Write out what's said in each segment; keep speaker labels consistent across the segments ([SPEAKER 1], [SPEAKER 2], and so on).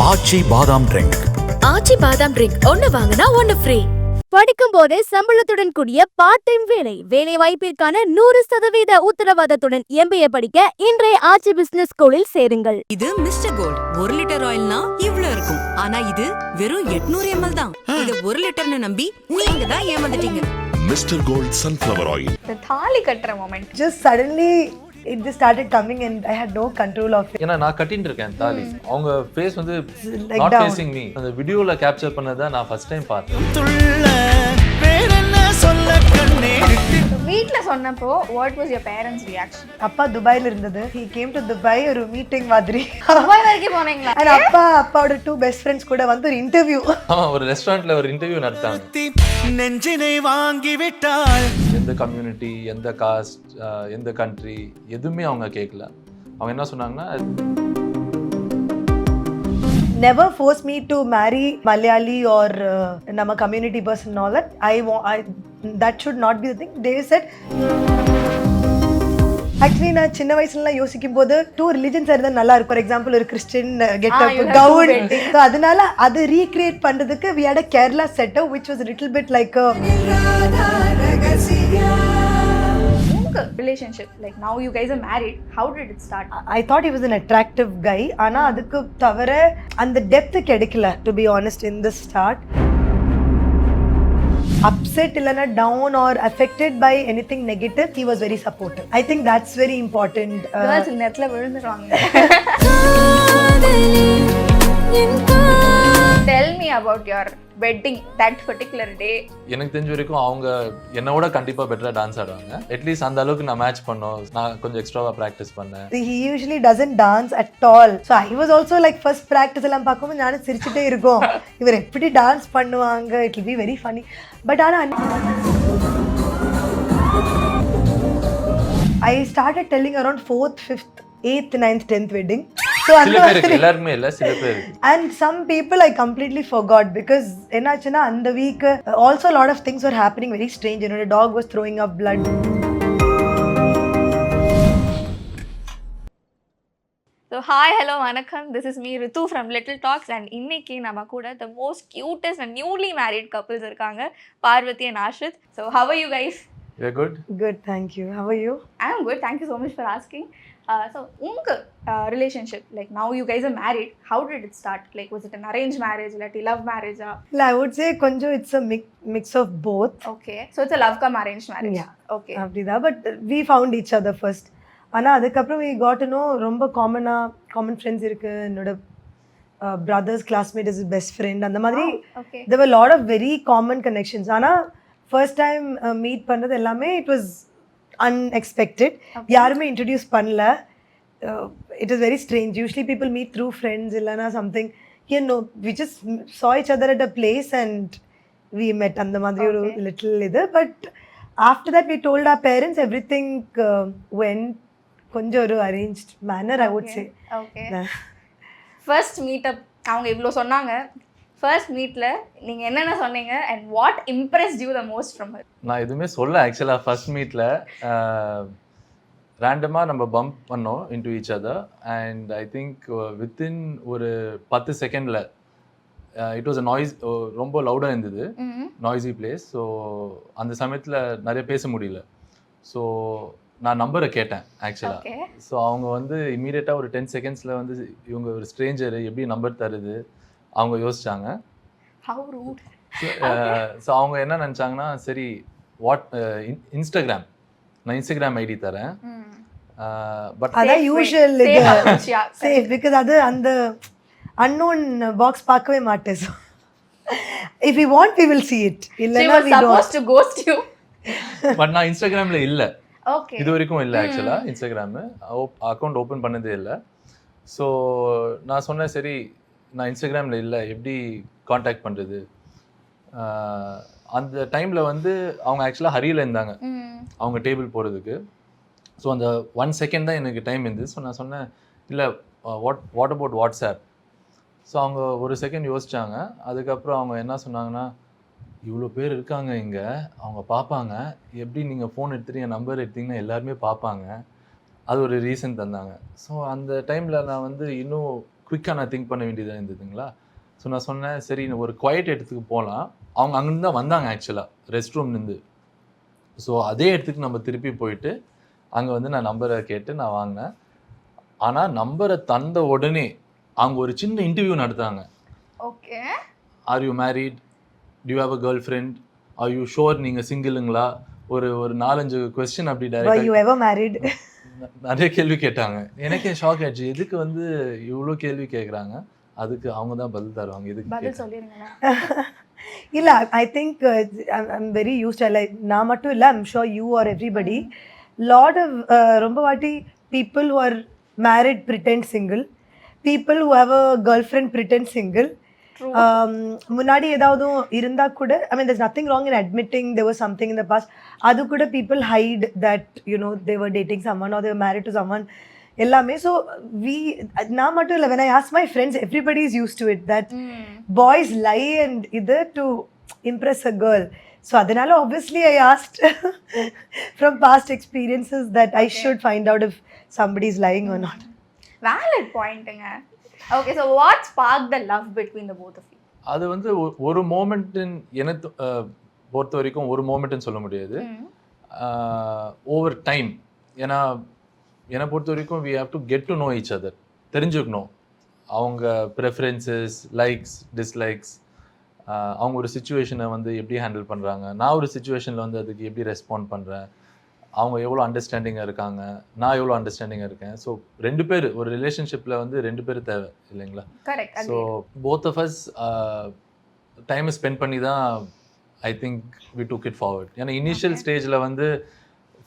[SPEAKER 1] ஆச்சி பாதாம் ட்ரிங்க்.
[SPEAKER 2] ஆச்சி பாதாம் ட்ரிங்க் ஒன்னு வாங்கினா ஒன்னு ஃப்ரீ.
[SPEAKER 3] படிக்கும் போதே சம்பளத்துடன் கூடிய பார்ட் டைம் வேலை வாய்ப்பிற்கான 100% உத்தரவாதத்துடன் MBA படிக்க இன்றைய ஆச்சி பிசினஸ் ஸ்கூலில் சேருங்கள்.
[SPEAKER 4] இது மிஸ்டர் கோல்ட் 1 லிட்டர் ஆயில்னா இவ்ளோ இருக்கும். ஆனா இது வெறும் 800 ml தான். இது 1 லிட்டர்னு நம்பி நீங்க தான் ஏமாந்துட்டீங்க.
[SPEAKER 5] Mister gold sunflower oil.
[SPEAKER 6] The தாலி கட்டுற moment
[SPEAKER 7] just suddenly it just started coming and I had no control of it.
[SPEAKER 8] ஏன்னா நான் கட்டிட்டு இருக்கேன் தாலி. அவங்க ஃபேஸ் வந்து
[SPEAKER 7] Like
[SPEAKER 8] not
[SPEAKER 7] down.
[SPEAKER 8] facing me. அந்த வீடியோல கேப்சர் பண்ணதை நான் ஃபர்ஸ்ட் டைம் பார்த்தேன்.
[SPEAKER 6] வீட்ல சொன்னப்போ what was your parents reaction?
[SPEAKER 7] அப்பா துபாயில இருந்தது. He came to Dubai ஒரு மீட்டிங் மாதிரி.
[SPEAKER 6] துபாய் வரைக்கும் போனீங்களா?
[SPEAKER 7] and அப்பாவோட 2 best friends கூட வந்து ஒரு இன்டர்வியூ.
[SPEAKER 8] ஒரு ரெஸ்டாரண்ட்ல ஒரு இன்டர்வியூ நடத்தாங்க.
[SPEAKER 1] நெஞ்சினை வாங்கி விட்டாள்.
[SPEAKER 8] எந்த கம்யூனிட்டி, எந்த காஸ்ட், எந்த கண்ட்ரி எதுவுமே அவங்க கேட்கல. அவங்க என்ன சொன்னாங்கன்னா
[SPEAKER 7] never force me to marry Malayali or nama community person and all that. That should not be the thing. They said actually நான் சின்ன வயசுல யோசிக்கும் போது 2 ரிலிஜன்ஸ் இருந்தா நல்லா இருக்கும். ஃபார் எக்ஸாம்பிள் ஒரு கிறிஸ்டியன் கெட்டப் கவுன். ஸோ அதனால அது ரீக்ரியேட் பண்றதுக்கு we had a Kerala setup which was a little bit like a
[SPEAKER 6] relationship, like now you guys are married, how did it start?
[SPEAKER 7] I thought he was an attractive guy. ஆனா அதுக்கு தவிர அந்த depth கிடைக்கல to be honest in the start. upset illana down or affected by anything negative, he was very supportive. I think that's very important.
[SPEAKER 6] girls நெட்ல விழுந்துறாங்க. Tell me about your wedding, that particular day.
[SPEAKER 8] எனக்கு தெரிஞ்ச வரைக்கும் அவங்க என்னோட கண்டிப்பா பெட்டரா dance ஆடுவாங்க. At least அந்த அளவுக்கு நான் மேட்ச் பண்ணோம். நான் கொஞ்சம் எக்ஸ்ட்ராவா பிராக்டிஸ் பண்ணேன்.
[SPEAKER 7] He usually doesn't dance at all. So I was also like first practice எல்லாம் பார்க்கும்போது நானும் சிரிச்சிட்டே இருக்கும். இவர் எப்படி டான்ஸ் பண்ணுவாங்க, it will be very funny. But I started telling around 4th, 5th, 8th, 9th, 10th wedding. So
[SPEAKER 8] எல்லாருமே இல்ல, சில பேர்.
[SPEAKER 7] And some people I completely forgot because என்னாச்சுன்னா அந்த week also a lot of things were happening very strange. You know, the dog was throwing up blood.
[SPEAKER 6] So hi, hello, vanakkam. This is me Ritu from LittleTalks and இன்னைக்கு நம்ம கூட the most cutest and newly married couples இருக்காங்க, Parvati and Ashit. So how are you guys?
[SPEAKER 8] You're good?
[SPEAKER 7] Good, thank you. How are you?
[SPEAKER 6] I am good. Thank you so much for asking. So உங்க relationship, like now you guys are married, how did it start? Like was it an arranged marriage, like love marriage?
[SPEAKER 7] I would say konjo it's a mix of both.
[SPEAKER 6] Okay, so it's a love cum arranged marriage.
[SPEAKER 7] Yeah,
[SPEAKER 6] okay,
[SPEAKER 7] அப்படிதா. But we found each other first. ஆனா அதுக்கப்புறம் we got to know ரொம்ப common friends இருக்கு. என்னோட brother's classmate is his best friend. அந்த மாதிரி
[SPEAKER 6] okay,
[SPEAKER 7] there were a lot of very common connections. ஆனா first time meet பண்ணது எல்லாமே it was unexpected. யாருமே introduce பண்ணல. It is very strange. Usually people meet through friends illana something. You know, we just saw each other at a place and we met and the madri oru little idu. But after that we told our parents everything went konja oru arranged manner, I would say.
[SPEAKER 6] Okay. First meet up அவங்க இவ்ளோ சொன்னாங்க. First meetல நீங்க என்னென்ன சொன்னீங்க and what impressed you the most from her?
[SPEAKER 8] நான் எதுவுமே சொல்ல ஆக்சுவலா ஃபர்ஸ்ட் மீட்ல ரேண்டமா நம்ம பம்ப் பண்ணோம் into each other and I think within ஒரு 10 செகண்ட்ல it was a noise, ரொம்ப லவுடா இருந்தது, noisy place. ஸோ அந்த சமயத்தில் நிறைய பேச முடியல. ஸோ நான் நம்பரை கேட்டேன் ஆக்சுவலா. ஸோ அவங்க வந்து இமீடியட்டாக ஒரு 10 செகண்ட்ஸில் வந்து இவங்க ஒரு ஸ்ட்ரேஞ்சர் எப்படி நம்பர் தருது அவங்க யோசிச்சாங்க.
[SPEAKER 6] How rude.
[SPEAKER 8] ஸோ அவங்க என்ன நினச்சாங்கன்னா, சரி இன்ஸ்டாகிராம், நான் இன்ஸ்டாகிராம் ஐடி தரேன். பட்
[SPEAKER 7] அதான் யூஷுவல் இது சேஃப் பிகாஸ் அது அந்த அன்னோன் பாக்ஸ் பார்க்கவே மாட்டேன். So if you want we will see it. இல்லைன்னா we don't.
[SPEAKER 6] Supposed to ghost you.
[SPEAKER 8] But நான் இன்ஸ்டாகிராம்ல இல்லை,
[SPEAKER 6] Okay.
[SPEAKER 8] இது வரைக்கும் இல்லை ஆக்சுவலா. இன்ஸ்டாகிராம் அக்கௌண்ட் ஓப்பன் பண்ணதே இல்லை. ஸோ நான் சொன்னேன், சரி நான் இன்ஸ்டாகிராமில் இல்லை, எப்படி காண்டாக்ட் பண்ணுறது. அந்த டைமில் வந்து அவங்க ஆக்சுவலாக ஹரியில் இருந்தாங்க அவங்க டேபிள் போகிறதுக்கு. ஸோ அந்த 1 செகண்ட் தான் எனக்கு டைம் இருந்தது. ஸோ நான் சொன்னேன், இல்லை வாட் அபவுட் வாட்ஸ்அப். ஸோ அவங்க ஒரு செகண்ட் யோசிச்சாங்க. அதுக்கப்புறம் அவங்க என்ன சொன்னாங்கன்னா, இவ்வளோ பேர் இருக்காங்க இங்கே, அவங்க பார்ப்பாங்க, எப்படி நீங்கள் ஃபோன் எடுத்துகிட்டு என் நம்பர் எடுத்திங்கன்னா எல்லாருமே பார்ப்பாங்க. அது ஒரு ரீசன் தந்தாங்க. ஸோ அந்த டைமில் நான் வந்து இன்னும் குயிக்காக நான் திங்க் பண்ண வேண்டியதாக இருந்ததுங்களா. ஸோ நான் சொன்னேன் சரி ஒரு குவைட் இடத்துக்கு போகலாம். அவங்க அங்கேருந்து தான் வந்தாங்க ஆக்சுவலாக ரெஸ்ட் ரூம்லேருந்து. ஸோ அதே இடத்துக்கு நம்ம திருப்பி போயிட்டு அங்கே வந்து நான் நம்பரை கேட்டு நான் வாங்கினேன். ஆனால் நம்பரை தந்த உடனே அவங்க ஒரு சின்ன இன்டர்வியூ நடத்தாங்க.
[SPEAKER 6] Okay,
[SPEAKER 8] are you married, do you have a girl friend, are you sure நீங்கள் சிங்கிளுங்களா, ஒரு 4-5 கொஸ்டின் அப்படி
[SPEAKER 7] Were you ever married?
[SPEAKER 8] நிறைய கேள்வி கேட்டாங்க. எனக்கே ஷாக் ஆயிடுச்சு, எதுக்கு வந்து இவ்வளோ கேள்வி கேட்குறாங்க. அதுக்கு அவங்க தான் பதில் தருவாங்க.
[SPEAKER 6] பதில்
[SPEAKER 8] எதுக்கு
[SPEAKER 6] சொல்லிருங்க.
[SPEAKER 7] இல்ல, I think I'm very used. Like நான் மட்டும் இல்லை, I'm sure you are everybody lot of ரொம்ப வாட்டி people who are married pretend single, people who have a girl friend pretend single. முன்னாடி ஏதாவது இருந்தா கூட, ஐ மீன் there's nothing wrong in admitting there was something in the past. அது கூட people hide that you know they were dating someone or they were married to someone எல்லாமே. So நான் மட்டும் இல்லை, when I ask my friends, everybody is used to it that boys lie and இது to impress a girl. So அதனால obviously I asked from past experiences that I should find out if somebody is lying or not.
[SPEAKER 6] Valid pointங்க. Okay, so what sparked the love between the both of you?
[SPEAKER 8] அது வந்து ஒரு மோமெண்ட்டின் எனக்கு பொறுத்த வரைக்கும் ஒரு மோமெண்ட்னு சொல்ல முடியாது. Over time. ஏன்னா என்னை பொறுத்த வரைக்கும் we have to get to know each other. தெரிஞ்சுக்கணும் அவங்க ப்ரெஃபரன்சஸ், லைக்ஸ், டிஸ்லைக்ஸ், அவங்க ஒரு சுச்சுவேஷனை வந்து எப்படி ஹேண்டில் பண்ணுறாங்க, நான் ஒரு சுச்சுவேஷனில் வந்து அதுக்கு எப்படி ரெஸ்பாண்ட் பண்ணுறேன், அவங்க எவ்வளோ அண்டர்ஸ்டாண்டிங்காக இருக்காங்க, நான் எவ்வளோ அண்டர்ஸ்டாண்டிங்காக இருக்கேன். ஸோ 2 பேர் ஒரு ரிலேஷன்ஷிப்பில் வந்து 2 பேர் தேவை இல்லைங்களா.
[SPEAKER 6] Correct.
[SPEAKER 8] So both of us டைமை ஸ்பெண்ட் பண்ணி தான் I think we took it forward. ஏன்னா இனிஷியல் ஸ்டேஜில் வந்து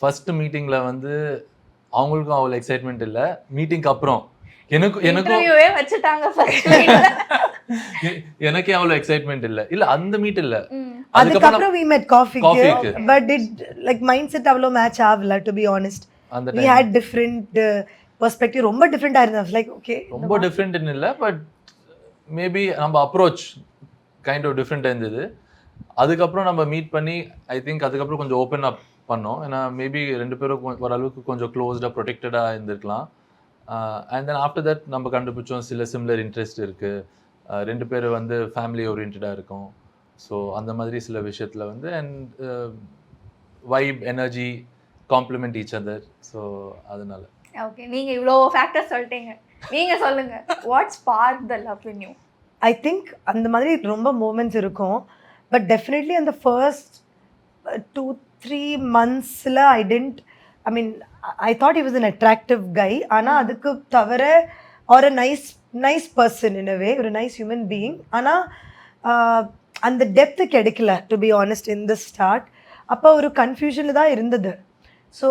[SPEAKER 8] ஃபஸ்ட்டு மீட்டிங்கில் வந்து அவங்களுக்கும் அவ்வளோ எக்ஸைட்மெண்ட் இல்லை. மீட்டிங்க்கு அப்புறம்
[SPEAKER 6] இன்டர்வியூவே வச்சிட்டாங்க ஃபர்ஸ்ட் மீட்ல.
[SPEAKER 8] எனக்கே அவ்வளோ எக்ஸைட்மெண்ட் இல்லை அந்த மீட் இல்லை.
[SPEAKER 7] அதுக்கப்புறம் we met coffee
[SPEAKER 8] coffee-க்கு.
[SPEAKER 7] but it like mindset அவ்வளோ மேட்ச் ஆகல to be honest.
[SPEAKER 8] அந்த
[SPEAKER 7] we had different perspective, ரொம்ப டிஃப்ரெண்டா இருந்தது. like okay,
[SPEAKER 8] ரொம்ப டிஃப்ரெண்ட்னு இல்லை, பட் மேபி நம்ம அப்ரோச் கைண்ட் ஆஃப் டிஃப்ரெண்ட்டாக இருந்தது. அதுக்கப்புறம் நம்ம மீட் பண்ணி ஐ திங்க் அதுக்கப்புறம் கொஞ்சம் ஓப்பன் அப் பண்ணோம். ஏன்னா மேபி 2 பேரும் ஓரளவுக்கு கொஞ்சம் க்ளோஸ்டாக ப்ரொடெக்டடாக இருந்திருக்கலாம். அண்ட் தென் ஆஃப்டர் தட் நம்ம கண்டுபிடிச்சோம் சில சிமிலர் இன்ட்ரெஸ்ட் இருக்குது, 2 பேர் வந்து ஃபேமிலி ஓரியன்டாக இருக்கும். ஸோ அந்த மாதிரி சில விஷயத்தில் வந்து and vibe, energy, complement each other. So அதனால
[SPEAKER 6] ஓகே, நீங்க இவ்வளோ ஃபேக்டர்ஸ் சொல்லிட்டீங்க, நீங்க சொல்லுங்க what spark the love in you?
[SPEAKER 7] I think அந்த மாதிரி ரொம்ப மூமெண்ட்ஸ் இருக்கும். பட் டெஃபினெட்லி அந்த ஃபர்ஸ்ட் 2-3 monthsல I mean I thought he was an attractive guy. ஆனால் அதுக்கு தவிர ஒரு நைஸ் பர்சன் இன் அ வே, ஒரு நைஸ் ஹியூமன் பீயிங். ஆனால் அந்த டெப்த்து கிடைக்கல to be honest in the start. அப்போ ஒரு கன்ஃபியூஷனில் தான் இருந்தது. So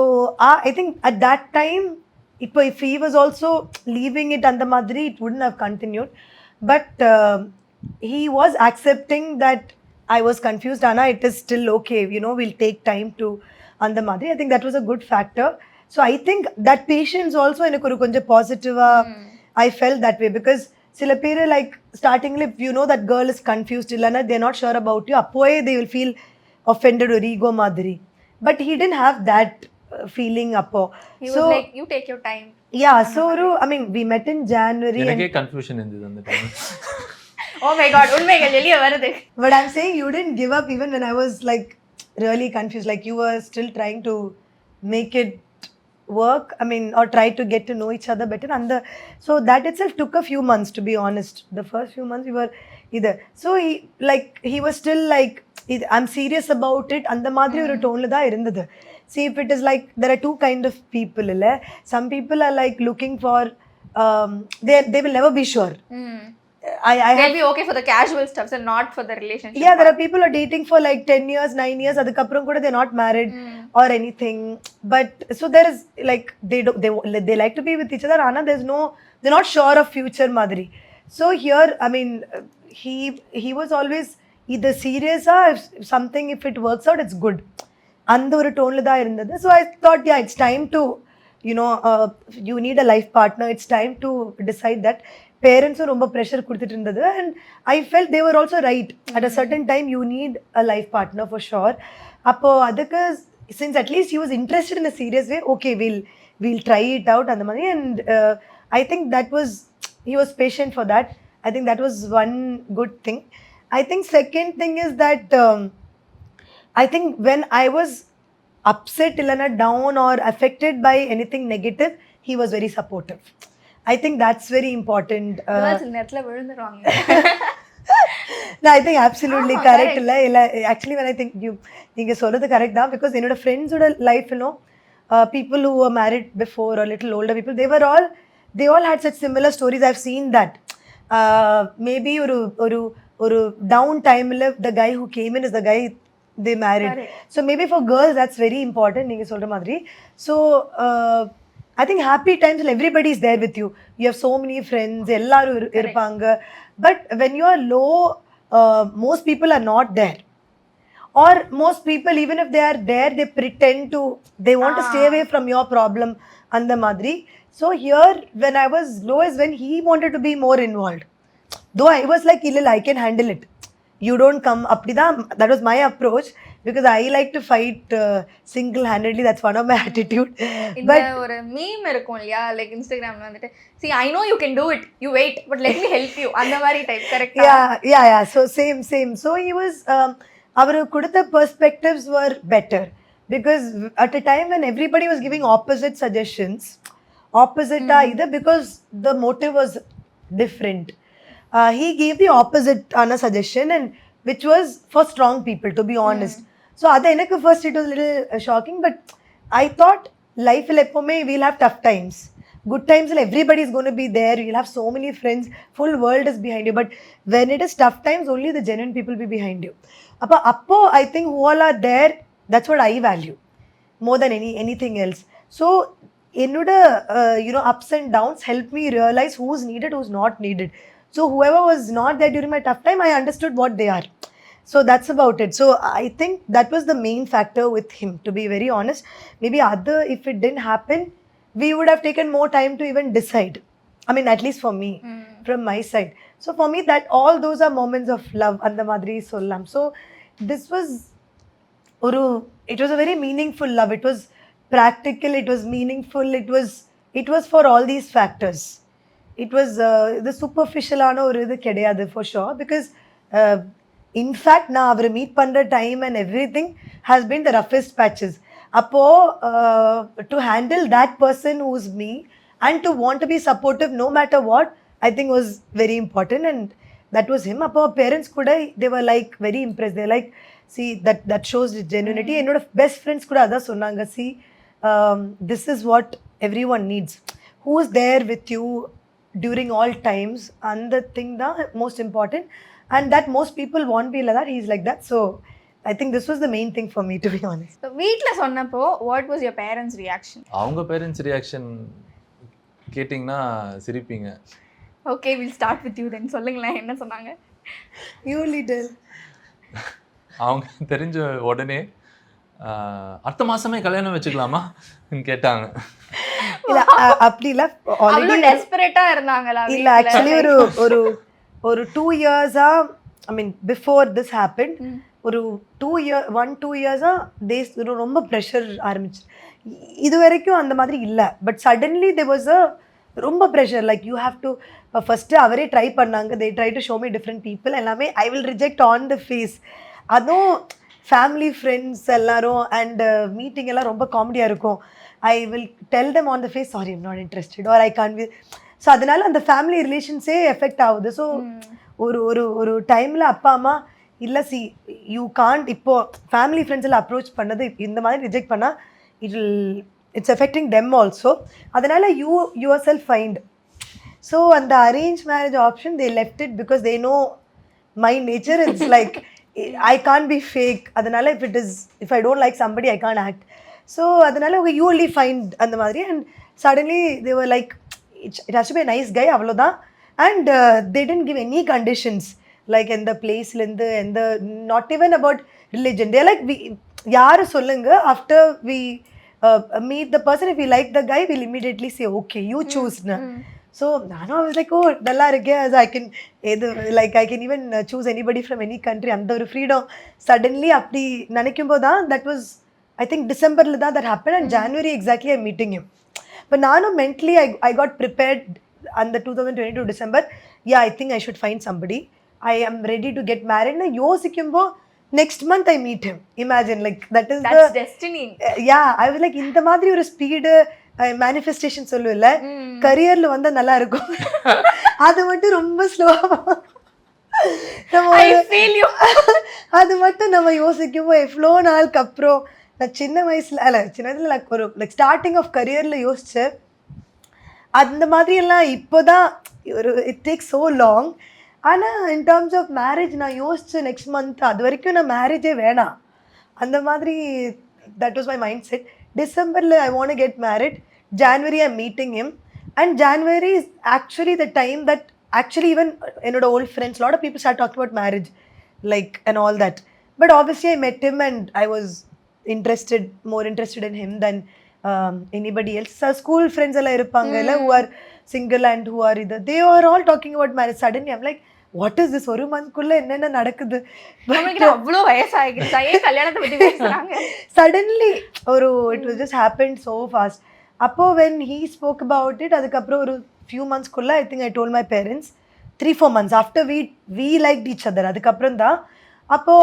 [SPEAKER 7] I think at that time இப்போ if he was also leaving it அந்த மாதிரி it wouldn't have continued. But he was accepting that I was confused. Anna, it is still okay, you know, we'll take time to அந்த மாதிரி. I think that was a good factor. So I think that patience also எனக்கு ஒரு கொஞ்சம் பாசிட்டிவாக I felt that way because சில பேர் like ஸ்டார்டிங்கில் if you know that girl is confused இல்லைன்னா they're not sure about you, அப்போயே they will feel offended or ego மாதிரி. But he didn't have that feeling அப்போ.
[SPEAKER 6] He was like you take your time.
[SPEAKER 7] Yeah, so I mean we met in January.
[SPEAKER 8] எனக்கே confusion இருந்தது அந்த time.
[SPEAKER 6] Oh my god, உண்மைகள் வெளியே வருது.
[SPEAKER 7] But I'm saying you didn't give up even when I was like really confused, like you were still trying to make it work, I mean, or try to get to know each other better. And so that itself took a few months, to be honest. The first few months we were either. So he was still like, I'm serious about it. And the madri oru tone la da irundhathu. See, if it is like, there are 2 kind of people illa. Some people are like looking for they will never be sure.
[SPEAKER 6] They'll be okay for the casual stuff and not for the relationship.
[SPEAKER 7] Yeah, there are people who are dating for like 10 years, 9 years, adukapram kuda they're not married or anything. But so there is like they like to be with each other, Anna, they're not sure of future madri. So here, I mean, he was always either serious or if something, if it works out, it's good. And oru tone la da irundhathu. So I thought, yeah, it's time to, you know, you need a life partner. It's time to decide that. பேரண்ட்ஸும் ரொம்ப pressure கொடுத்துட்டு இருந்தது. And I felt they were also right. At a certain time you need a life partner for sure. அப்போது அதுக்கு since at least he was interested in a serious way, okay will try it out அந்த மாதிரி. And I think that was he was patient for that. I think that was one good thing. I think second thing is that I think when I was upset illana down or affected by anything negative, he was very supportive. I think that's very important.
[SPEAKER 6] Girls நெட்ல விழுந்துருவாங்க.
[SPEAKER 7] No, I think absolutely correct. Actually, when I think நீங்க சொல்றது correct தான், because என்னோட ஃப்ரெண்ட்ஸோட life people who were married before or little older people, they all had such similar stories. I've seen that. Maybe ஒரு down time the guy who came in is the guy they married. Correct. So maybe for girls that's very important, நீங்க சொல்ற மாதிரி. So I think happy times everybody is there with you. You have so many friends, எல்லாரும் இருப்பாங்க. But when you are low, most people are not there. Or most people, even if they are there, they pretend to, they want to stay away from your problem and the madri. So here, when I was low is when he wanted to be more involved. Though I was like, I can handle it. You don't come, that was my approach, because I like to fight single-handedly. That's one of my attitude.
[SPEAKER 6] But ஒரு meme இருக்கும் இல்லையா, like Instagramல வந்துட்டு, see, I know you can do it, you wait, but let me help you. அந்த மாதிரி type, correct?
[SPEAKER 7] Yeah. So same. So he was, our kudutha perspectives were better, because at a time when everybody was giving opposite suggestions, either because the motive was different. He gave the opposite suggestion, and which was for strong people, to be honest. So at first it was a little shocking, but I thought life we'll have tough times. Good times, everybody is going to be there. You'll have so many friends. Full world is behind you. But when it is tough times, only the genuine people will be behind you. Appo, I think who all are there, that's what I value more than anything else. So, ups and downs help me realize who's needed, who's not needed. So, whoever was not there during my tough time, I understood what they are. So, that's about it. So, I think that was the main factor with him, to be very honest. Maybe if it didn't happen, we would have taken more time to even decide. I mean, at least for me, from my side. So for me, that all those are moments of love. And the Madri Sollam. So this was, it was a very meaningful love. It was practical. It was meaningful. It was for all these factors. It was the superficial for sure. Because in fact, now our meet panda time and everything has been the roughest patches. To handle that person who's me and to want to be supportive no matter what, I think was very important, and that was him. Parents they were like very impressed. They're like, see, that shows genuinity. And best friends see, this is what everyone needs. Who is there with you during all times, and the thing most important, and that most people won't be like that. He's like that. So I think this was the main thing for me, to be honest.
[SPEAKER 6] So, வீட்ல சொன்னப்போ what was your parents' reaction?
[SPEAKER 8] அவங்க parents reaction கேட்டிங்கன்னா சிரிப்பீங்க.
[SPEAKER 6] Okay, we'll start with you then. சொல்லுங்களேன், என்ன சொன்னாங்க?
[SPEAKER 7] You little.
[SPEAKER 8] அவங்க தெரிஞ்ச உடனே அடுத்த மாசமே கல்யாணம் வச்சுக்கலாமா கேட்டாங்க.
[SPEAKER 7] இல்ல அப்படி இல்ல,
[SPEAKER 6] அவ்வளவு டெஸ்பரேட்டா இருந்தாங்களா?
[SPEAKER 7] இல்ல, actually ஒரு 2 years I mean before this happened, ஒரு 2 years ரொம்ப ப்ரெஷர் ஆரம்பிச்சு. இது வரைக்கும் அந்த மாதிரி இல்லை, but suddenly there was a ரொம்ப pressure. Like you have to, first அவரே ட்ரை பண்ணாங்க. They try to show me different people. எல்லாமே I will reject on the face. அதுவும் ஃபேமிலி ஃப்ரெண்ட்ஸ் எல்லாரும் அண்ட் மீட்டிங் எல்லாம் ரொம்ப காமெடியாக இருக்கும். I will tell them on the face, sorry I'm not interested or I can't be. So அதனால அந்த family ரிலேஷன்ஸே எஃபெக்ட் ஆகுது. ஸோ ஒரு டைமில் அப்பா அம்மா இல்லை, சி யூ காண்ட், இப்போது ஃபேமிலி ஃப்ரெண்ட்ஸ் எல்லாம் அப்ரோச் பண்ணது இந்த மாதிரி ரிஜெக்ட் பண்ணால் இட்ஸ் எஃபெக்டிங் தெம் ஆல்சோ. அதனால் யுவர் செல்ஃப் ஃபைண்ட். ஸோ அந்த arrange marriage option they left it because they know my nature. It's like I can't be fake. அதனால் if I don't like somebody I can't act. So அதனால் you only find அந்த மாதிரி. And suddenly they were like it has to be a nice guy, அவ்வளோதான். And they didn't give any conditions. Like எந்த பிளேஸ்லேருந்து எந்த, not even about religion. They like யார் சொல்லுங்க, after we meet the person, if we like the guy will immediately say okay you சூஸ்னு. So நானும் I was like, oh நல்லா இருக்கே, I can I can even choose anybody from any country. அந்த ஒரு freedom suddenly அப்படி நினைக்கும் போது தான், தட் வாஸ் ஐ திங்க் டிசம்பரில் தான் that happen. And January exactly I meeting him. இப்போ நானும் மென்டலி ஐ காட் ப்ரிப்பேர்ட் அந்த 2022 December I think I should find somebody, I am ready to get married ன்னு யோசிக்கும்போது next month I meet him. Imagine, like that is
[SPEAKER 6] That's destiny.
[SPEAKER 7] I was like இந்த மாதிரி ஒரு speed manifestation சொல்லுவில்ல, கரியர்ல வந்தா நல்லா இருக்கும். அது மட்டும் ரொம்ப ஸ்லோவா அது மட்டும் நம்ம யோசிக்கும்போது எவ்வளோ நாளுக்கு அப்புறம் நான் சின்ன வயசுல ஒரு லைக் ஸ்டார்டிங் ஆஃப் கரியர்ல யோசிச்சேன். அந்த மாதிரி எல்லாம் இப்போதான் ஒரு இட் டேக்ஸ் ஸோ லாங். ஆனால் இன் டேர்ம்ஸ் ஆஃப் மேரேஜ் நான் யோசிச்சேன் நெக்ஸ்ட் மந்த், அது வரைக்கும் நான் மேரேஜே வேணாம் அந்த மாதிரி. That was my mind set. டிசம்பரில் I want get married. January I meeting him, and January is actually the time that actually even என்னோட old friends, lot of people start talking about marriage like and all that, but obviously I met him and I was more interested in him than anybody else. So school friends alla irupanga who are single and who are either, they are all talking about marriage. Suddenly I'm like, what is this, ஒரு month குள்ள என்னென்ன நடக்குது,
[SPEAKER 6] அவ்வளோ வயசாகிடுச்சா ஏன் கல்யாணத்தை பத்தி பேசுறாங்க?
[SPEAKER 7] suddenly ஒரு it was just happened so fast. அப்போ when he spoke about it, அதுக்கப்புறம் ஒரு few months குள்ள I think I told my parents 3-4 months after we liked each other. அதுக்கப்புறம் தான் அப்போ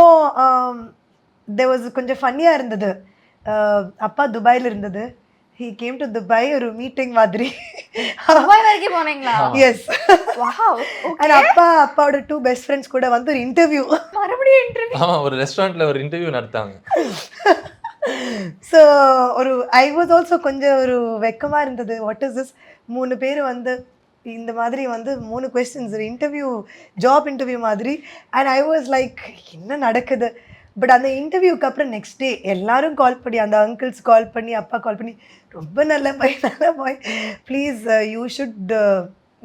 [SPEAKER 7] there was கொஞ்சம் ஃபன்னியாக இருந்தது. அப்பா துபாயில் இருந்தது, he came to Dubai ஒரு மீட்டிங் மாதிரி.
[SPEAKER 6] துபாய் வரைக்கும் போனீங்களா?
[SPEAKER 7] எஸ். வாவ். அண்ட் அப்பாவோட 2 பெஸ்ட் ஃப்ரெண்ட்ஸ் கூட வந்து ஒரு இன்டர்வியூ,
[SPEAKER 6] மறுபடியும் இன்டர்வியூ.
[SPEAKER 8] ஆமா, ஒரு ரெஸ்டாரண்ட்ல ஒரு இன்டர்வியூ நடத்தாங்க.
[SPEAKER 7] ஸோ ஒரு ஐ வாஸ் ஆல்சோ கொஞ்சம் ஒரு வெக்கமாக இருந்தது. வாட் இஸ் திஸ், 3 பேர் வந்து இந்த மாதிரி வந்து 3 கொஸ்டின்ஸ், ஒரு இன்டர்வியூ, ஜாப் இன்டர்வியூ மாதிரி. அண்ட் ஐ வாஸ் லைக் என்ன நடக்குது. பட் அந்த இன்டர்வியூக்கு அப்புறம் நெக்ஸ்ட் டே எல்லாரும் கால் பண்ணி, அந்த அங்கிள்ஸ் கால் பண்ணி, அப்பா கால் பண்ணி, ரொம்ப நல்ல boy please you should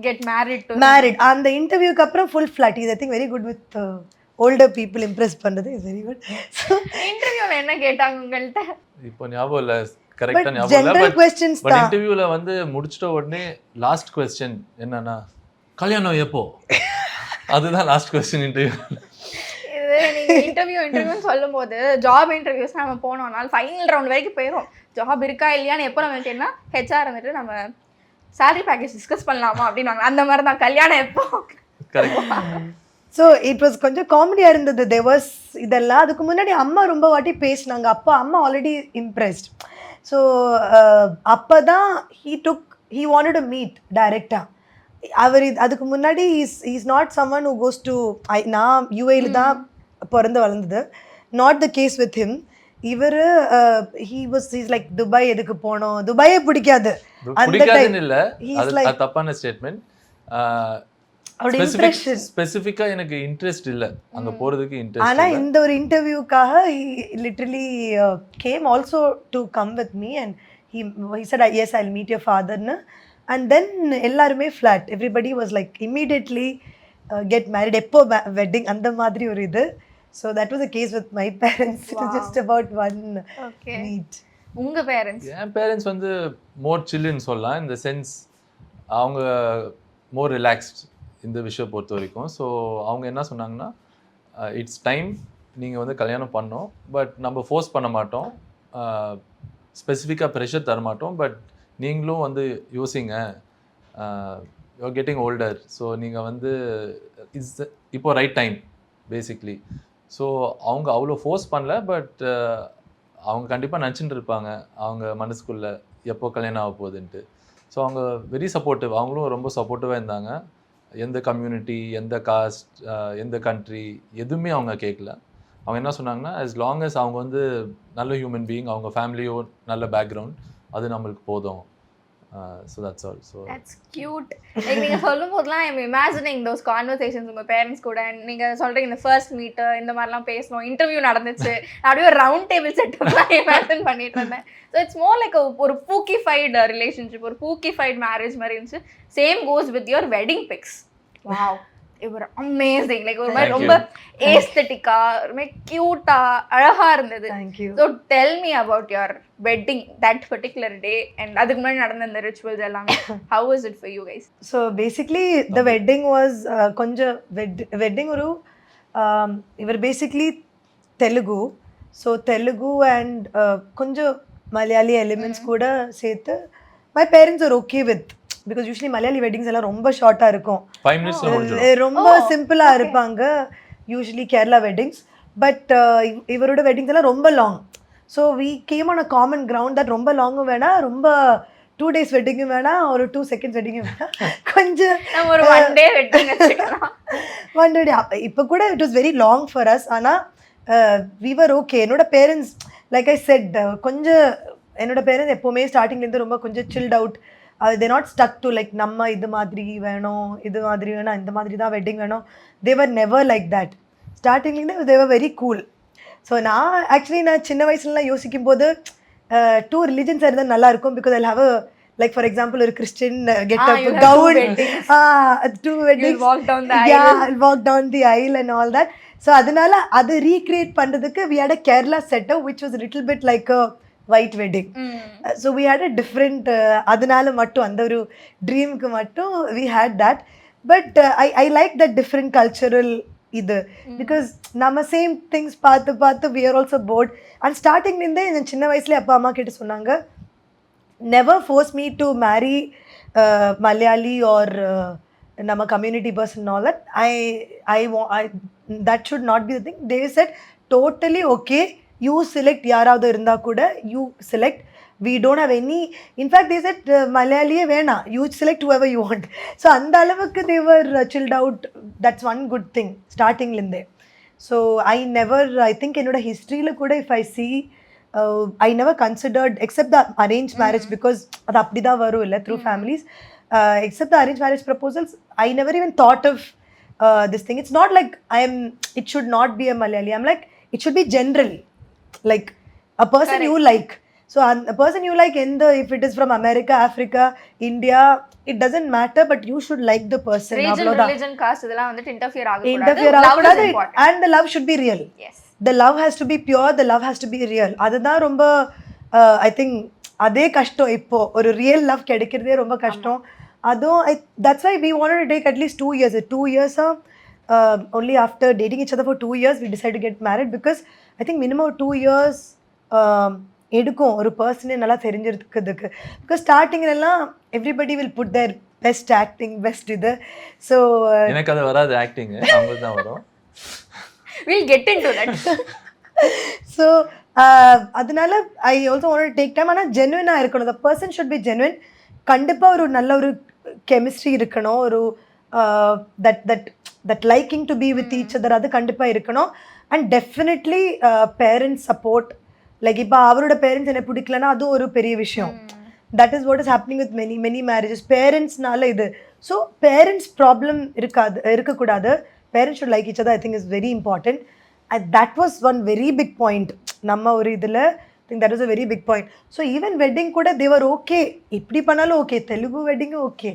[SPEAKER 6] get
[SPEAKER 7] married. அந்த இன்டர்வியூக்கு அப்புறம் ஃபுல் ஃப்ளாட். இது I think very good with older people impress பண்ணுறது இஸ் வெரி குட். ஸோ
[SPEAKER 6] இன்டர்வியூல என்ன கேட்டாங்க உங்கள்கிட்ட?
[SPEAKER 8] இப்போ ஞாபகம் இல்லை, கரெக்டாக ஞாபகம்
[SPEAKER 7] ஜெனரல்
[SPEAKER 8] இல்லை.
[SPEAKER 7] क्वेश्चंस
[SPEAKER 8] பட்
[SPEAKER 7] தான்.
[SPEAKER 8] இன்டர்வியூல வந்து முடிச்சிட்ட உடனே லாஸ்ட் क्वेश्चन என்னன்னா, கல்யாணம் எப்போ? அதுதான் லாஸ்ட் क्वेश्चन இன்டர்வியூ.
[SPEAKER 6] இது நீங்க இன்டர்வியூன்னு சொல்லும்போது, ஜாப் இன்டர்வியூஸ் நம்ம போனோம்னால ஃபைனல் ரவுண்ட் வரைக்கும் போயிடும். ஜாப் இருக்கா இல்லையான்னு எப்போ நம்ம கேட்டோம்னா ஹெச்ஆர் வந்துட்டு நம்ம salary பேக்கேஜ் டிஸ்கஸ் பண்ணலாமா அப்படின்னாங்க. அந்த மாதிரி தான் கல்யாணம் எப்போ.
[SPEAKER 8] கரெக்ட்.
[SPEAKER 7] ஸோ இட் வாஸ் கொஞ்சம் காமெடியாக இருந்தது. there was இதெல்லாம். அதுக்கு முன்னாடி அம்மா ரொம்ப வாட்டி பேசினாங்க. அம்மா ஆல்ரெடி இம்ப்ரெஸ்ட். ஸோ அப்போ தான் he wanted to meet டைரெக்டாக. அவர் அதுக்கு முன்னாடி is not someone who goes to, நான் யூஏயில் தான் பிறந்து வளர்ந்தது. Not the case with him. இவர் ஹீஸ் லைக் துபாய் எதுக்கு போனோம், துபாயே பிடிக்காது அந்த டைம்.
[SPEAKER 8] இல்ல, அது தப்பான ஸ்டேட்மெண்ட். ஸ்பெசிஃபிக்கா எனக்கு இன்ட்ரெஸ்ட் இல்ல அங்க போறதுக்கு இன்ட்ரெஸ்ட்.
[SPEAKER 7] ஆனா இந்த ஒரு இன்டர்வியூக்காக literally came also to come with me and he said yes I'll meet your father ன்னு. and then எல்லாருமே flat. everybody was like immediately get married. எப்போ வெட்டிங் அந்த மாதிரி ஒரு இது. so that was the case with my parents. it was just about one meet.
[SPEAKER 6] உங்க parents?
[SPEAKER 8] என் parents வந்து மோர் சில்லுன்னு சொல்லலாம். இந்த சென்ஸ் அவங்க மோர் ரிலாக்ஸ்ட் இந்த விஷயம் பொறுத்த வரைக்கும். ஸோ அவங்க என்ன சொன்னாங்கன்னா, இட்ஸ் டைம், நீங்கள் வந்து கல்யாணம் பண்ணோம், பட் நம்ம ஃபோர்ஸ் பண்ண மாட்டோம், ஸ்பெசிஃபிக்காக ப்ரெஷர் தர மாட்டோம், பட் நீங்களும் வந்து யோசிங்க, யூஆர் கெட்டிங் ஓல்டர், ஸோ நீங்கள் வந்து இப்போ ரைட் டைம் பேசிக்லி. ஸோ அவங்க அவ்வளோ ஃபோர்ஸ் பண்ணல, பட் அவங்க கண்டிப்பாக நினச்சிட்டு இருப்பாங்க அவங்க மனசுக்குள்ளே எப்போ கல்யாணம் ஆக போகுதுன்ட்டு. ஸோ அவங்க வெரி சப்போர்ட்டிவ், அவங்களும் ரொம்ப சப்போர்ட்டிவாக இருந்தாங்க. எந்த கம்யூனிட்டி, எந்த காஸ்ட், எந்த கண்ட்ரி எதுவுமே அவங்க கேட்கல. அவங்க என்ன சொன்னாங்கன்னா, as long as அவங்க வந்து நல்ல ஹியூமன் பீயிங், அவங்க ஃபேமிலியும் நல்ல பேக்ரவுண்ட், அது நம்மளுக்கு போதும். So that's all. So
[SPEAKER 6] that's cute. Like நீங்கள் சொல்லும் போதெல்லாம் I am imagining those conversations உங்கள் பேரண்ட்ஸ் கூட. நீங்கள் சொல்கிறீங்க இந்த ஃபர்ஸ்ட் மீட்டு இந்த மாதிரிலாம் பேசணும், இன்டர்வியூ நடந்துச்சு, அப்படியே ஒரு ரவுண்ட் டேபிள் செட்டப்லாம் இமேஜின் பண்ணிட்டு இருந்தேன். ஸோ இட்ஸ் மோர் லைக் ஒரு பூக்கிஃபைடு ரிலேஷன்ஷிப், ஒரு பூக்கிஃபைடு மேரேஜ் மாதிரி இருந்துச்சு. Same goes with your wedding pics. Wow, இவர் அமேசிங். லைக் ஒரு மாதிரி ரொம்ப ஏஸ்தட்டிக்கா, ஒரு மாதிரி கியூட்டா, அழகா இருந்தது. So tell me about your wedding that particular day and அதுக்கு முன்னாடி நடந்த இந்த ரிச்சுவல்ஸ் எல்லாமே. How was it for you guys?
[SPEAKER 7] So basically the wedding was கொஞ்சம் வெட்டிங் ஒரு இவர் basically Telugu. So Telugu and கொஞ்சம் மலையாளி எலிமெண்ட்ஸ் கூட சேர்த்து my parents are okay with because usually Malayali weddings எல்லாம் ரொம்ப ஷார்ட்டாக இருக்கும்,
[SPEAKER 8] 5 மினிட்ஸ்ல முடிஞ்சிடும்.
[SPEAKER 7] ரொம்ப சிம்பிளாக இருப்பாங்க யூஸ்வலி கேரளா வெட்டிங்ஸ். பட் இவரோட வெட்டிங்ஸ் எல்லாம் ரொம்ப long. So we came on a common ground that ரொம்ப லாங்கும் வேணாம், ரொம்ப 2 days வெட்டிங்கும் வேணாம், ஒரு 2 seconds வெட்டிங்கும் வேணாம், கொஞ்சம்
[SPEAKER 6] ஒரு 1 day வெட்டிங் வச்சுக்கலாம்.
[SPEAKER 7] 1 day. இப்போ கூட it was very long for us. ஆனால் வி வர் ஓகே. என்னோட பேரண்ட்ஸ் லைக் ஐ செட் கொஞ்சம் என்னோட பேரண்ட்ஸ் எப்போவுமே ஸ்டார்டிங்லேருந்து ரொம்ப கொஞ்சம் silt out. They not stuck to like நம்ம இது மாதிரி வேணும், இது மாதிரி வேணும், இந்த மாதிரி தான் வெட்டிங் வேணும். தேவர் நெவர் லைக் தட். ஸ்டார்டிங்லேருந்து தேவர் வெரி கூல். ஸோ நான் ஆக்சுவலி நான் சின்ன வயசுலலாம் யோசிக்கும் போது 2 religions இருந்தால் நல்லா இருக்கும். Because I have like for example ஒரு Christian getup, gown, 2 weddings, walk down the aisle and all that. So அதனால அது ரீக்ரியேட் பண்ணுறதுக்கு we had a Kerala setup which was a little bit like a white wedding. So we had a different அதனால மட்டும் அந்த ஒரு ட்ரீமுக்கு மட்டும் we had that. But I like that different cultural இது, because நம்ம சேம் திங்ஸ் பார்த்து பார்த்து we are also bored. And ஸ்டார்டிங்லேருந்தே என் சின்ன வயசுலேயே அப்பா அம்மா கிட்ட சொன்னாங்க, never force me to marry Malayali or நம்ம community person all that. That should not be the thing. They said totally okay, you select, யாராவது இருந்தால் கூட you select. We don't have any. In fact, they said Malayaliye vena. You select whoever you want. So and alavukku they were chilled out. That's one good thing starting linde. So I never, I think enoda history la kuda if I see, I never considered except the arranged marriage, because adu appdi da varu illa through families. Except the arranged marriage proposals, I never even thought of this thing. It's not like it should not be a Malayali. I'm like, it should be general, like a person correct. You like. So a person you like if it is from America, Africa, India, it doesn't matter, but you should like the person.
[SPEAKER 6] Religion, caste இதெல்லாம் வந்து interfere ஆகக்கூடாது.
[SPEAKER 7] And the love should be real.
[SPEAKER 6] Yes.
[SPEAKER 7] The love has to be pure, the love has to be real. அதுதான் ரொம்ப I think அதே கஷ்டம். இப்போ ஒரு real love கிடைக்கிறதே ரொம்ப கஷ்டம். அதுவும் that's why we wanted to take at least 2 years. 2 years only after dating each other for 2 years we decided to get married, because I think minimum 2 years எடுக்கும் ஒரு பர்சனே நல்லா தெரிஞ்சிருக்கிறதுக்கு. பிகாஸ் ஸ்டார்டிங்லாம் everybody will put their best acting, best இது. So
[SPEAKER 8] எனக்கு அது வராது, ஆக்டிங் அவங்களுக்கு தான் வரும்.
[SPEAKER 6] we'll get into that.
[SPEAKER 7] So அதனால I also want to take time. ஆனால் ஜென்வினாக இருக்கணும். The person should be genuine. கண்டிப்பாக ஒரு நல்ல ஒரு கெமிஸ்ட்ரி இருக்கணும், ஒரு that liking to be with each other, அது கண்டிப்பாக இருக்கணும். And definitely parents support. Like இப்போ அவரோட பேரண்ட்ஸ் என்ன பிடிக்கலன்னா அதுவும் ஒரு பெரிய விஷயம். That is what is happening with many marriages. பேரண்ட்ஸ்னால இது. ஸோ பேரண்ட்ஸ் ப்ராப்ளம் இருக்கக்கூடாது. Parents should like each other. I think is very important. And that was one very big point நம்ம ஒரு இதில். Think that was a very big point. So even wedding கூட Thevar okay, இப்படி பண்ணாலும் okay, Telugu வெட்டிங்கும் okay,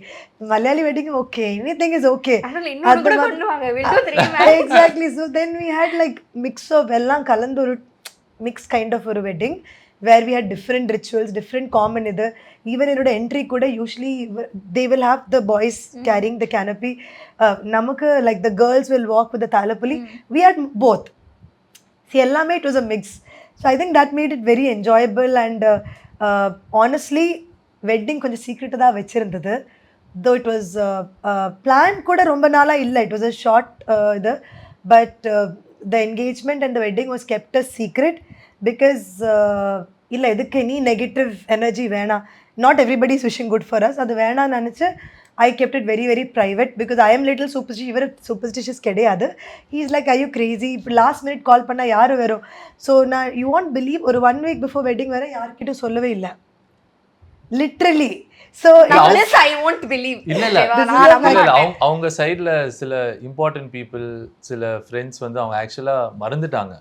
[SPEAKER 7] Malayali வெட்டிங்கும் okay, any thing is okay. Exactly. So then we had like mix of எல்லாம் கலந்து ஒரு mixed kind of a wedding where we had different rituals, different common இது. even என்னோட entry கூட usually they will have the boys carrying the canopy, நமக்கு like the girls will walk with the thalapuli. We had both. See எல்லாமே it was a mix. So I think that made it very enjoyable. And honestly wedding கொஞ்சம் secret தான் வச்சிருந்தது. though it was plan கூட ரொம்ப நாளா இல்ல, it was a short இது. but the engagement and the wedding was kept a secret because illa edukku any negative energy vena, not everybody is wishing good for us, adu vena nanichu I kept it very very private because I am little superstitious kediyadu. He is like, are you crazy, last minute call panna yaru vero. So na you won't believe or 1 week before wedding vara yaarkittu sollave illa, literally. So
[SPEAKER 6] this I won't believe.
[SPEAKER 8] இல்ல அவங்க சைடுல சில important people, சில friends வந்து அவங்க ஆக்சுவலா மறந்துட்டாங்க.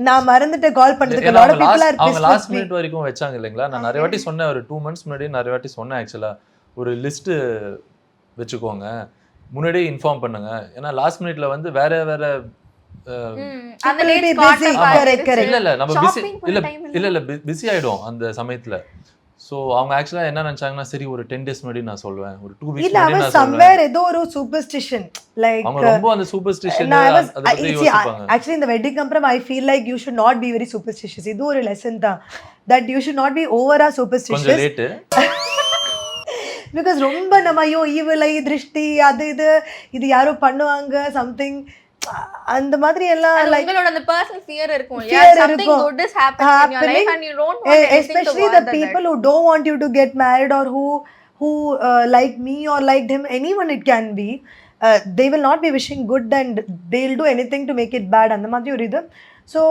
[SPEAKER 7] நான் மறந்துட்டு கால் பண்றதுக்கு lot of people are
[SPEAKER 8] அவங்க லாஸ்ட் மினிட் வரைக்கும் வெச்சாங்க இல்லங்களா. நான் நிறைய வாட்டி சொன்னேன், ஒரு 2 months முன்னாடி நிறைய வாட்டி சொன்னேன். ஆக்சுவலா ஒரு லிஸ்ட் வெச்சுக்கோங்க, முன்னாடியே இன்ஃபார்ம் பண்ணுங்க. ஏன்னா லாஸ்ட் மினிட்ல வந்து வேற
[SPEAKER 6] அந்த டேட் காட்ட
[SPEAKER 8] இல்ல நம்ம பிஸி ஆயிடும் அந்த சமயத்துல. ஸோ அவங்க ஆக்சுவலாக என்ன நினைச்சாங்கன்னா, சரி ஒரு 10 days முன்னாடி நான் சொல்வேன், ஒரு 2 weeks முன்னாடி நான் சொல்வேன்.
[SPEAKER 7] ஏதோ ஒரு சூப்பர்ஸ்டிஷன், லைக்
[SPEAKER 8] அவங்க ரொம்ப அந்த சூப்பர்ஸ்டிஷன் அத பத்தி யோசிப்பாங்க.
[SPEAKER 7] ஆக்சுவலி இந்த wedding கம்பரம் I feel like you should not be very superstitious. இது ஒரு லெசன் தான், that you should not be over a superstitious.
[SPEAKER 8] கொஞ்சம் லேட்.
[SPEAKER 7] பிகாஸ் ரொம்ப நம்ம ஐயோ ஈவலை திருஷ்டி அது இது யாரோ பண்ணுவாங்க சம்திங் அந்த மாதிரி எல்லாம் லைக்
[SPEAKER 6] உங்களோட அந்த பர்சனல் ஃபியர் இருக்கும்
[SPEAKER 7] fear
[SPEAKER 6] something
[SPEAKER 7] இருக்கும்.
[SPEAKER 6] good is happening in your life and you don't want anything to
[SPEAKER 7] Especially the
[SPEAKER 6] bother
[SPEAKER 7] people who don't want you to get married or who like me or liked him, anyone it can be, they will not be wishing good and they'll do anything to make it bad அந்த மாதிரி ஒரு இது. So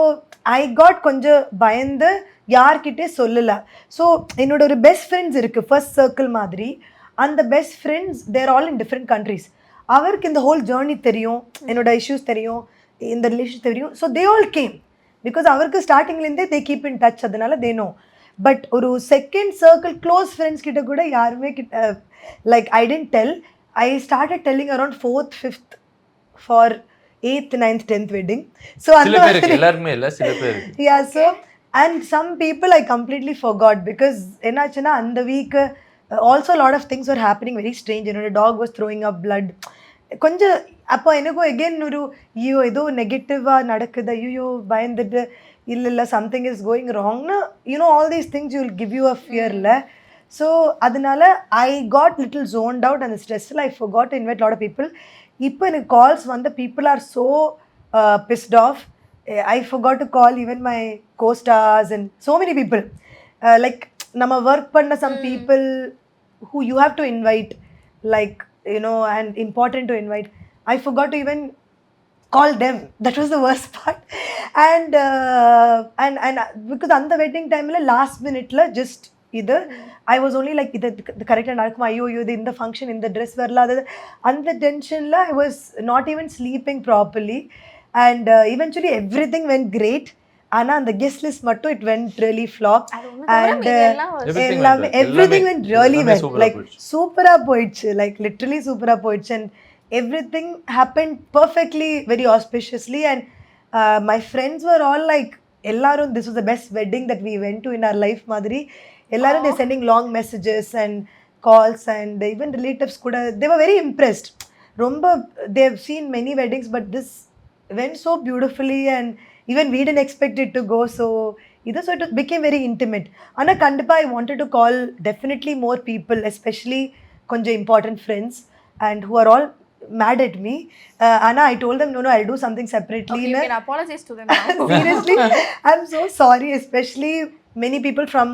[SPEAKER 7] I got கொஞ்சம் பயந்து யார்கிட்டே சொல்லல. So என்னோட ஒரு best friends இருக்கு ஃபர்ஸ்ட் சர்க்கிள் மாதிரி. அந்த best friends they're all in different countries. அவருக்கு இந்த ஹோல் ஜேர்னி தெரியும், என்னோட இஷ்யூஸ் தெரியும், இந்த ரிலேஷன் தெரியும். So they all came because அவருக்கு ஸ்டார்டிங்லேருந்தே தே கீப் இன் டச், அதனால தே நோ. பட் ஒரு செகண்ட் சர்க்கிள் க்ளோஸ் ஃப்ரெண்ட்ஸ் கிட்ட கூட யாருமே like I didn't tell. I started telling around 4th 5th for 8th 9th 10th wedding. So அந்த
[SPEAKER 8] எல்லாருமே இல்லை, சில பேர்.
[SPEAKER 7] Yeah so and some people I completely forgot because என்னாச்சுன்னா அந்த week also lot of things are happening very strange. என்னோட talk was throwing up blood. கொஞ்சம் அப்போ எனக்கும் எகெயின் ஒரு ஐயோ ஏதோ நெகட்டிவாக நடக்குது, ஐயோ பயந்துட்டு இல்லை சம்திங் இஸ் கோயிங் ராங்னா you know all these things you will give you a ஃபியரில். ஸோ அதனால I got little zoned out அந்த ஸ்ட்ரெஸ்ஸில் I forgot to invite lot of people. இப்போ எனக்கு கால்ஸ் வந்து people are so pissed off. I forgot to call even my co-stars and so many people. Like நம்ம work பண்ண some people who you have to invite, like you know, and important to invite. I forgot to even call them. That was the worst part. And because on the wedding time la last minute la just either I was only like the correct and alkum ayyo இது இந்த function இந்த dress வரல அது அந்த டென்ஷன்ல I was not even sleeping properly. And eventually everything went great. Ana and the guest list mattu it went really flop. And everything went really well. Like super ah poichu, like literally super ah poichu, and everything happened perfectly, very auspiciously. And my friends were all like ellarum this was the best wedding that we went to in our life madri. Ellarum they sending long messages and calls, and even relatives kuda they were very impressed. Romba they have seen many weddings but this went so beautifully and even we didn't expect it to go so either, so it became very intimate. Ana kandipa I wanted to call definitely more people, especially konja important friends and who are all mad at me. Ana I told them no I'll do something separately.
[SPEAKER 6] Okay, you can apologize to them now.
[SPEAKER 7] Seriously I'm so sorry, especially many people from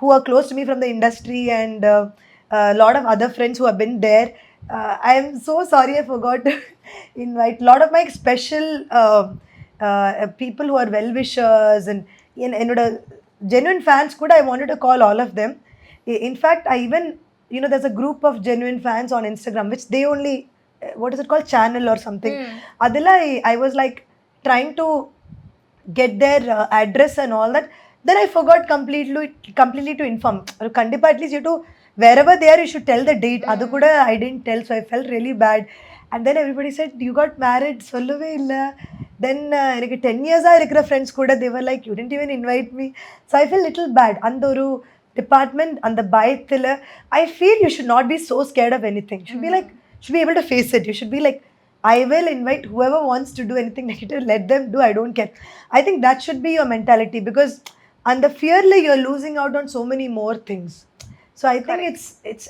[SPEAKER 7] who are close to me from the industry and a lot of other friends who have been there. I am so sorry I forgot to invite a lot of my special people who are well-wishers and enoda genuine fans kuda I wanted to call all of them. In fact I even, you know, there's a group of genuine fans on Instagram which they only what is it called, channel or something. Adila I was like trying to get their address and all that. Then I forgot completely to inform. Kandipa at least you to wherever they are you should tell the date. Adu kuda I didn't tell, so I felt really bad. And then everybody said you got married sollave illa. Then enakku 10 years ah irukra friends kuda they were like you didn't even invite me. So I felt little bad. And oru department and the baythila I feel you should not be so scared of anything. You should be like, should be able to face it. You should be like, I will invite whoever wants to do anything negative, let them do, I don't care. I think that should be your mentality because and the fearly you're losing out on so many more things. So I think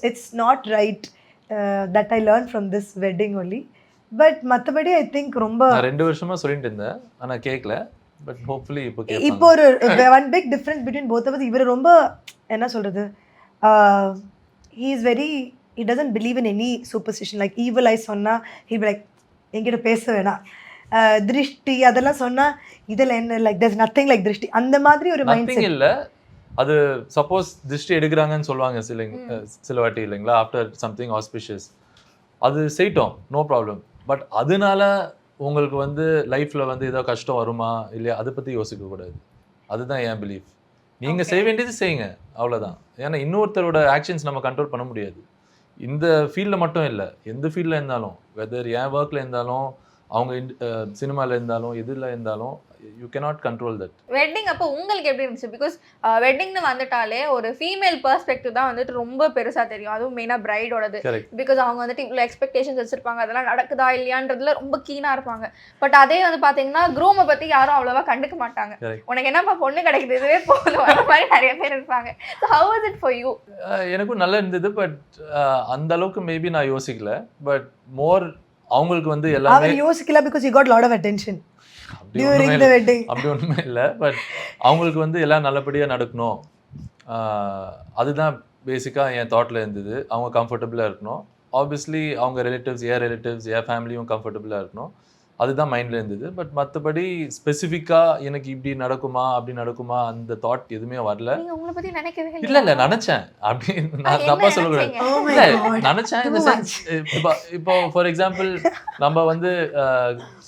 [SPEAKER 7] it's not right. That I learned from this wedding only. But மற்றபடி I think ரொம்ப
[SPEAKER 8] நான் 2 வருஷமா சொல்லிட்டு இருந்தேன் ஆனா கேட்கல. But hopefully இப்போ கேட்பாங்க.
[SPEAKER 7] இப்போ ஒரு one big difference between both of us. இவர் ரொம்ப என்ன சொல்றது, he is very, he doesn't believe in any superstition. Like evil eye சொன்னா he'll be like என்கிட்ட பேச வேணாம், திருஷ்டி அதெல்லாம் சொன்னா இதில் என்ன லைக் there's nothing like திருஷ்டி அந்த மாதிரி ஒரு மைண்ட் செட்
[SPEAKER 8] இல்ல. அது சப்போஸ் திருஷ்டி எடுக்கிறாங்கன்னு சொல்லுவாங்க சில வாட்டி இல்லைங்களா, ஆஃப்டர் சம்திங் ஆஸ்பிஷியஸ் அது செய்யட்டும், நோ ப்ராப்ளம். பட் அதனால உங்களுக்கு வந்து லைஃப்ல வந்து ஏதோ கஷ்டம் வருமா இல்லையா அதை பற்றி யோசிக்கக்கூடாது. அதுதான் என் பிலீஃப். நீங்கள் செய்ய வேண்டியது செய்யுங்க, அவ்வளோதான். ஏன்னா இன்னொருத்தரோட ஆக்ஷன்ஸ் நம்ம கண்ட்ரோல் பண்ண முடியாது. இந்த ஃபீல்டில் மட்டும் இல்லை, எந்த ஃபீல்டில் இருந்தாலும், வெதர் என் ஒர்க்கில் இருந்தாலும் அவங்க சினிமாவில் இருந்தாலும் எதில் இருந்தாலும் you cannot control that.
[SPEAKER 6] Wedding அப்போ உங்களுக்கு எப்படி இருந்துச்சு? பிகாஸ் வெட்டிங்னு வந்துட்டாலே ஒரு ஃபீமேல் பெர்ஸ்பெக்டிவ் தான் வந்துட்டு ரொம்ப பெருசா தெரியும், அதுவும் மெயினாக பிரைடோடது. பிகாஸ் அவங்க வந்துட்டு இவ்வளோ எக்ஸ்பெக்டேஷன்ஸ் வச்சிருப்பாங்க, அதெல்லாம் நடக்குதா இல்லையான்றதுல ரொம்ப கீனா இருப்பாங்க. பட் அதே வந்து பாத்தீங்கன்னா க்ரூமை பத்தி யாரும் அவ்வளவா கண்டுக்க மாட்டாங்க. உனக்கு என்னப்பா பொண்ணு கிடைக்குது இதுவே போதும் அந்த மாதிரி நிறைய பேர் இருப்பாங்க. So how was it for you?
[SPEAKER 8] எனக்கும் நல்லா இருந்தது. பட் அந்த அளவுக்கு மேபி நான் யோசிக்கல. பட் மோர் அவங்களுக்கு வந்து எல்லாமே
[SPEAKER 7] யோசிக்கல because you got lot of attention during the wedding.
[SPEAKER 8] அப்படி ஒன்றுமே இல்லை. பட் அவங்களுக்கு வந்து எல்லாம் நல்லபடியாக நடக்கணும், அதுதான் பேசிக்காக என் தாட்டில் இருந்தது. அவங்க கம்ஃபர்டபுளாக இருக்கணும். ஆப்வியஸ்லி அவங்க ரிலேட்டிவ்ஸ் என் ஃபேமிலியும் கம்ஃபர்டபுளாக இருக்கணும், அதுதான் மைண்டில் இருந்தது. பட் மற்றபடி ஸ்பெசிஃபிக்காக எனக்கு இப்படி நடக்குமா அப்படி நடக்குமா அந்த தாட் எதுவுமே வரல. இல்லை நினச்சேன், அப்படி நான் தப்பாக சொல்லக்கூடாது. இல்லை நினச்சேன் இந்த சென்ஸ். இப்போ ஃபார் எக்ஸாம்பிள் நம்ம வந்து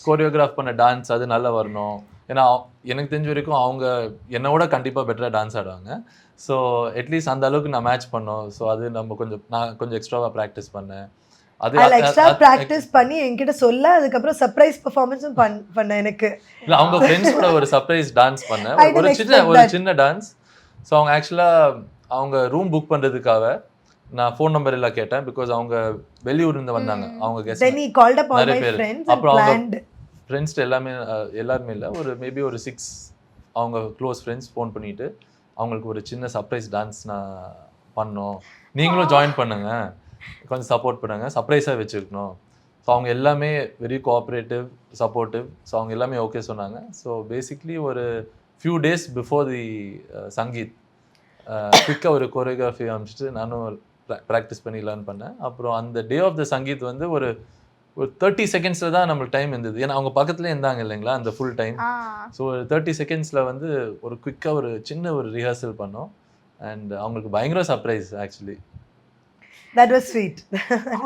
[SPEAKER 8] கோரியோகிராஃப் பண்ண டான்ஸ் அது நல்லா வரணும். ஏன்னா எனக்கு தெரிஞ்ச வரைக்கும் அவங்க என்னோட கண்டிப்பாக பெட்டராக டான்ஸ் ஆடுவாங்க. ஸோ அட்லீஸ்ட் அந்த அளவுக்கு நான் மேட்ச் பண்ணோம். ஸோ அது நம்ம நான் கொஞ்சம் எக்ஸ்ட்ராவாக ப்ராக்டிஸ் பண்ணேன்.
[SPEAKER 7] அது எக்ஸ்ட்ரா பிராக்டிஸ் பண்ணி என்கிட்ட சொல்ல, அதுக்கப்புறம் சர்ப்ரைஸ் பெர்ஃபார்மன்ஸும் பண்ண. எனக்கு
[SPEAKER 8] இல்ல அவங்க ஃப்ரெண்ட்ஸோட ஒரு சர்ப்ரைஸ் டான்ஸ் பண்ணேன், ஒரு சின்ன டான்ஸ். ஸோ அவங்க ஆக்சுவலாக அவங்க ரூம் புக் பண்ணுறதுக்காக நான் ஃபோன் நம்பர் எல்லாம் கேட்டேன். பிகாஸ் அவங்க வெளியூர்ல இருந்து வந்தாங்க, அவங்க கெஸ்ட் நிறைய பேர். அப்புறம் அவங்க ஃப்ரெண்ட்ஸ் எல்லாருமே இல்லை, ஒரு மேபி ஒரு 6 அவங்க க்ளோஸ் ஃப்ரெண்ட்ஸ் ஃபோன் பண்ணிட்டு அவங்களுக்கு ஒரு சின்ன சர்ப்ரைஸ் டான்ஸ் நான் பண்ணோம், நீங்களும் ஜாயின் பண்ணுங்க, கொஞ்சம் சப்போர்ட் பண்ணுங்க, சர்ப்ரைஸாக வச்சுருக்கணும். ஸோ அவங்க எல்லாமே வெரி கோஆப்ரேட்டிவ், சப்போர்ட்டிவ். ஸோ அவங்க எல்லாமே ஓகே சொன்னாங்க. ஸோ பேசிக்லி ஒரு few days before the sangeet குயிக்காக ஒரு கோரியோகிராஃபி அமைச்சிட்டு நானும் ப்ராக்டிஸ் பண்ணி லேர்ன் பண்ணேன். அப்புறம் அந்த டே ஆஃப் த சங்கீத் வந்து ஒரு 30 செகண்ட்ஸில் தான் நம்மளுக்கு டைம் இருந்தது. ஏன்னா அவங்க பக்கத்துலேயே இருந்தாங்க இல்லைங்களா அந்த ஃபுல் டைம். ஸோ ஒரு 30 செகண்ட்ஸில் வந்து ஒரு குயிக்காக ஒரு சின்ன ஒரு ரிஹர்சல் பண்ணோம். அண்ட் அவங்களுக்கு பயங்கர surprise actually.
[SPEAKER 7] That was sweet.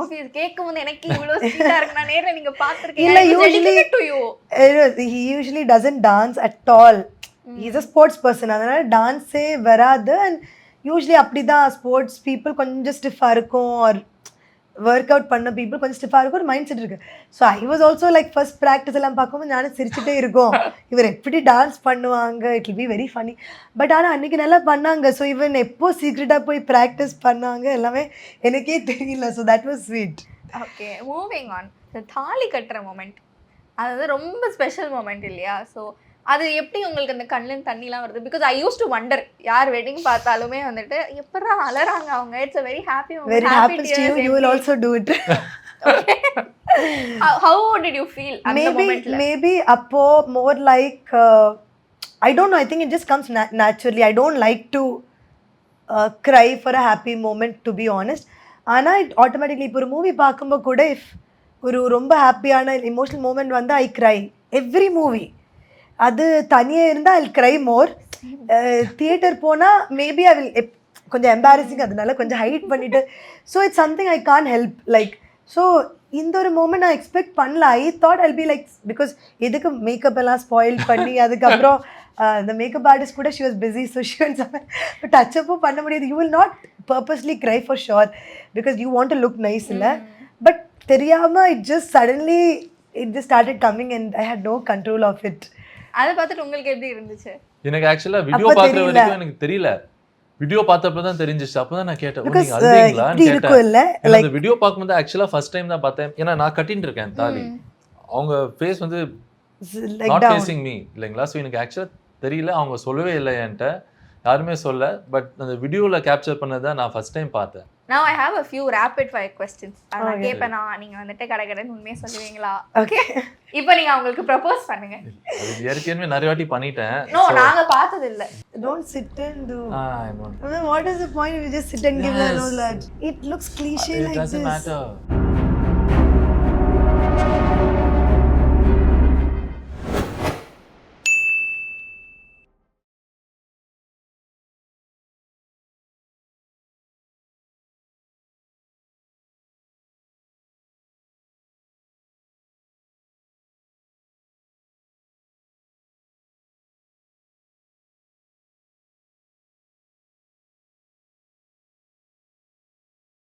[SPEAKER 6] Obviously கேக்கும்போது எனக்கு இவ்ளோ ஸ்வீட்டா இருக்கு. நான் நேர்ல நீங்க பாத்துர்க்கீங்க. He
[SPEAKER 7] usually doesn't dance at all. He's a sports person. அதனால டான்ஸே வராது. And usually அப்படிதான் ஸ்போர்ட்ஸ் பீப்புள் கொஞ்சம் ஸ்டிஃபா இருக்கும், or ஒர்க் அவுட் பண்ண பீப்புள் கொஞ்சம் ஸ்டிஃபாக இருக்கும், ஒரு மைண்ட் செட் இருக்கு. So I was also like first practice எல்லாம் பார்க்கும்போது நானும் சிரிச்சுட்டே இருக்கும், இவர் எப்படி டான்ஸ் பண்ணுவாங்க, it will be very funny. But ஆனால் அன்றைக்கி நல்லா பண்ணாங்க. ஸோ இவன் எப்போ சீக்ரெட்டாக போய் ப்ராக்டிஸ் பண்ணாங்க எல்லாமே எனக்கே தெரியல. So that was sweet.
[SPEAKER 6] Okay, moving on. இந்த தாலி கட்டுற மொமெண்ட் அது வந்து ரொம்ப ஸ்பெஷல் மொமெண்ட் இல்லையா? ஸோ அது எப்படி உங்களுக்கு அந்த கண்ணில் தண்ணிலாம் வருது? Because I use to wonder, யார் வெட்டிங் பார்த்தாலுமே வந்துட்டு எப்படா அலறாங்க அவங்க. It's a very happy moment.
[SPEAKER 7] Very happens to you, you will also do it.
[SPEAKER 6] How did you feel at the moment?
[SPEAKER 7] Maybe appo more like I don't know, I think it just comes naturally. I don't like to cry for a happy moment, to be honest. Ana it automatically இப்போ ஒரு movie பார்க்கும்போது கூட if ஒரு ரொம்ப ஹாப்பியான emotional moment வந்து I cry every movie. அது தனியாக இருந்தால் I will cry more. Theatre போனால் மேபி ஐ வில் கொஞ்சம் எம்பாரசிங், அதனால கொஞ்சம் ஹைட் பண்ணிவிட்டு. So it's something I Khan help like. So இந்த ஒரு மூமெண்ட் நான் எக்ஸ்பெக்ட் பண்ணல. I thought I'll be like, because எதுக்கு மேக்கப் எல்லாம் ஸ்பாயில் பண்ணி அதுக்கப்புறம் இந்த மேக்கப் ஆர்டிஸ்ட் கூட she was busy, so she was but டச்சப்பும் பண்ண முடியாது. You will not purposely cry for sure because you want to look nice இல்லை. பட் தெரியாமல் it just suddenly it just started coming and I had no control of it.
[SPEAKER 6] அதை பார்த்துட்டு உங்களுக்கு எப்படி இருந்துச்சு?
[SPEAKER 8] எனக்கு ஆக்சுவலா வீடியோ பார்க்குற வரைக்கும் எனக்கு தெரியல. வீடியோ பார்த்தப்ப தான் தெரிஞ்சிச்சு. அப்பதான் நான் கேட்டேன், நீங்க அழுவீங்களான்னு கேட்டேன். அந்த வீடியோ பார்க்கும்போது ஆக்சுவலா ஃபர்ஸ்ட் டைம் தான் பார்த்தேன். ஏன்னா நான் கட்டின்னு இருக்கேன் தாலி, அவங்க ஃபேஸ் வந்து நாட் ஃபேசிங் மீ இல்லைங்களா. ஸோ எனக்கு ஆக்சுவலா தெரியல, அவங்க சொல்லவே இல்லை என்கிட்ட, யாருமே சொல்ல. பட் அந்த வீடியோவில் கேப்சர் பண்ணதை நான் ஃபர்ஸ்ட் டைம் பார்த்தேன்.
[SPEAKER 6] Now I have a few rapid fire questions. அத கேப்பேனா நீங்க வந்துட்டு கடகடன்னு உண்மையே சொல்லுவீங்களா? ஓகே, இப்போ நீங்க அவங்களுக்கு ப்ரோபோஸ் பண்ணுங்க.
[SPEAKER 8] அது ஏற்கனவே நிறைய வாட்டி பண்ணிட்டேன்.
[SPEAKER 6] நோ, நாங்க பார்த்தது இல்ல.
[SPEAKER 7] Don't sit and do.
[SPEAKER 8] I don't.
[SPEAKER 7] What is the point if you just sit and give a roll? It looks cliche like this.
[SPEAKER 8] It doesn't matter.